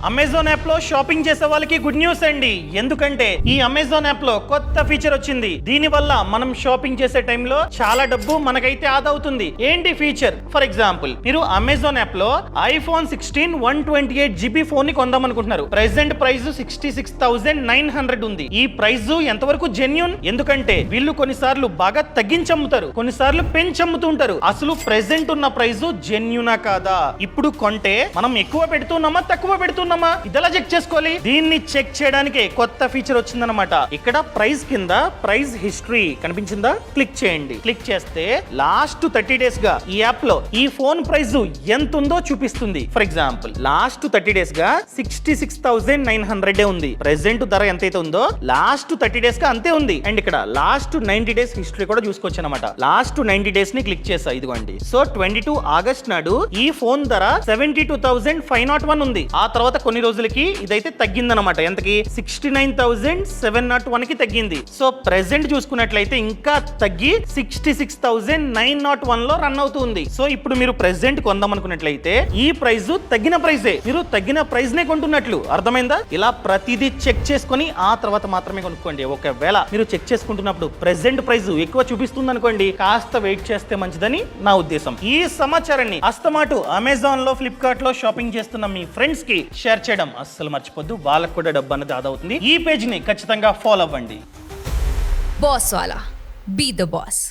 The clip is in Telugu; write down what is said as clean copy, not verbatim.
అమెజాన్ యాప్ లో షాపింగ్ చేసే వాళ్ళకి గుడ్ న్యూస్ అండి. ఎందుకంటే ఈ అమెజాన్ యాప్ లో కొత్త ఫీచర్ వచ్చింది. దీని వల్ల మనం షాపింగ్ చేసే టైంలో చాలా డబ్బు మనకైతే ఆదా అవుతుంది. ఏంటి ఫీచర్? ఫర్ ఎగ్జాంపుల్, మీరు అమెజాన్ యాప్ లో ఐఫోన్ 16 128GB ఫోన్ ని కొందాం అనుకుంటున్నారు. ప్రెసెంట్ ప్రైస్ 66,900 ఉంది. ఈ ప్రైస్ ఎంతవరకు జెన్యూన్? ఎందుకంటే వీళ్ళు కొన్నిసార్లు బాగా తగ్గించి అమ్ముతారు, కొన్నిసార్లు పెంచి అమ్ముతూ ఉంటారు. అసలు ప్రెసెంట్ ఉన్న ప్రైస్ జెన్యూనా కాదా? ఇప్పుడు కొంటే మనం ఎక్కువ పెడుతున్నామా తక్కువ పెడుతున్నామా ఇదెలా చెక్ చేసుకోవాలి? దీన్ని చెక్ చేయడానికి కొత్త ఫీచర్ వచ్చిందనమాట. ఇక్కడ ప్రైస్ కింద ప్రైస్ హిస్టరీ కనిపించిందా? క్లిక్ చేయండి. క్లిక్ చేస్తే లాస్ట్ 30 డేస్ గా ఈ యాప్ లో ఈ ఫోన్ ప్రైస్ ఎంత ఉందో చూపిస్తుంది. ఫర్ ఎగ్జాంపుల్, లాస్ట్ 30 డేస్ గా 66,900 ఉంది. ప్రెసెంట్ ధర ఎంతైతే ఉందో లాస్ట్ 30 డేస్ గా అంతే ఉంది. అండ్ ఇక్కడ లాస్ట్ 90 డేస్ హిస్టరీ కూడా చూసుకోవచ్చు అనమాట. లాస్ట్ 90 డేస్ ని క్లిక్ చేసా, ఇదిగోండి. సో 22 ఆగస్ట్ నాడు ఈ ఫోన్ ధర 72,501 ఉంది. ఆ తర్వాత కొన్ని రోజులకి ఇదైతే తగ్గిందనమాట. ఎంతకి? 69,701 కి తగ్గింది. సో ప్రెసెంట్ చూసుకున్నట్లయితే ఇంకా తగ్గి 66,901 లో రన్ అవుతుంది. సో ఇప్పుడు మీరు ప్రెసెంట్ కొందాం అనుకున్నట్లయితే ఈ ప్రైస్ తగ్గిన ప్రైజే, మీరు తగ్గిన ప్రైస్ నే కొంటున్నట్లు. అర్థమైందా? ఇలా ప్రతిదీ చెక్ చేసుకొని ఆ తర్వాత మాత్రమే కొనుక్కోండి. ఒకవేళ మీరు చెక్ చేసుకుంటున్నప్పుడు ప్రెసెంట్ ప్రైస్ ఎక్కువ చూపిస్తుంది అనుకోండి, కాస్త వెయిట్ చేస్తే మంచిదని నా ఉద్దేశం. ఈ సమాచారాన్ని అస్తమాటు అమెజాన్ లో, ఫ్లిప్కార్ట్ లో షాపింగ్ చేస్తున్న మీ ఫ్రెండ్స్ కి షేర్ చేయడం అస్సలు మర్చిపోద్దు. వాళ్ళకు కూడా డబ్బు అనేది ఆదా అవుతుంది. ఈ పేజ్ ని ఖచ్చితంగా ఫాలో అవ్వండి. బాస్ వాలా, బీ ద బాస్.